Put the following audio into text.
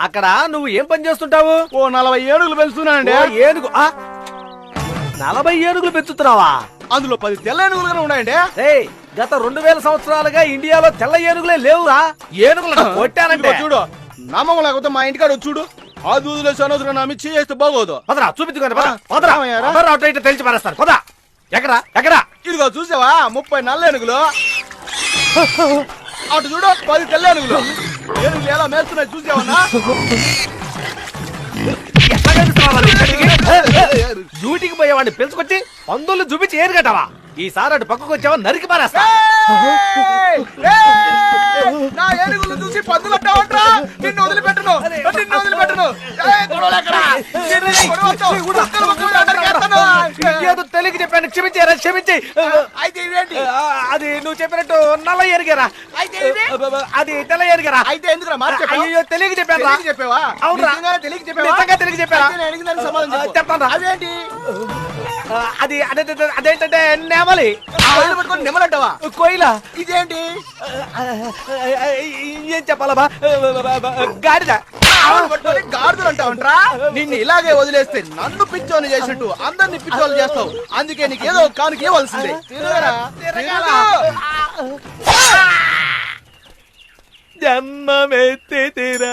అక్కడ నువ్వు ఏం పని చేస్తుంటావు? ఓ 40 ఏనుగులు పెంచుతున్నానండి. ఏనుగు 40 ఏనుగులు పెంచుతున్నావా? అందులో 10 తెల్ల ఏనుగులు ఉన్నాయండి. గత 2000 సంవత్సరాలుగా ఇండియాలో తెల్ల ఏనుగులే లేవురా. ఏనుగులను కొట్టానంటే చూడు, నమ్మకం లేకపోతే మా ఇంటికాడ చూడు. ఆ దూదులో సనోసరం నమ్మి చేస్తే బాగోదు. పదరా చూపించుకోండి. తెలిసి పారేస్తాను. పద. ఎక్కడా ఎక్కడా? ఇదిగో చూసావా 30 నల్ల ఏనుగులు. అటు చూడు 10 తెల్ల ఏనుగులు. ఏనుగులు ఎలా మేస్తున్నాయి చూసావన్నా? డ్యూటీకి పోయేవాడిని పిలుచుకొచ్చి పందులు చూపించి ఏరుగట్టవా? ఈసారి అటు పక్కకు వచ్చావా నరికి పారేస్తా. నా ఏనుగులు చూసి పందులు అంటావంట్రా? నిన్ను వదిలిపెట్టను, నిన్ను వదిలిపెట్టను. ఏదో తెలియక చెప్పాను, క్షమించారా? క్షమించి. అయితే ఇదేంటి? అది నువ్వు చెప్పినట్టు నల్ల ఏనుగేరా. అది తెల్ల ఏనుగేరా. అయితే ఎందుకురా మాట అయ్యో తెలియక చెప్పాను. చెప్పావా? అవునరా? తెలియక చెప్పావా? తెలియక చెప్పాను. చెప్తాను. అదేంటి? అది అదేంటంటే నెమలి. పట్టుకొని నెమలంటావా? కోయిల. ఇదేంటి? ఏం చెప్పాలబ్బా? గాడిద. గాడిదలు అంటావంట్రా? నిన్ను ఇలాగే వదిలేస్తే నన్ను పిచ్చోని చేసినట్టు అందరిని పిచ్చోలు చేస్తావు. అందుకే నీకు ఏదో కానుక ఇవ్వాల్సిందే. జన్మమెత్తితిరా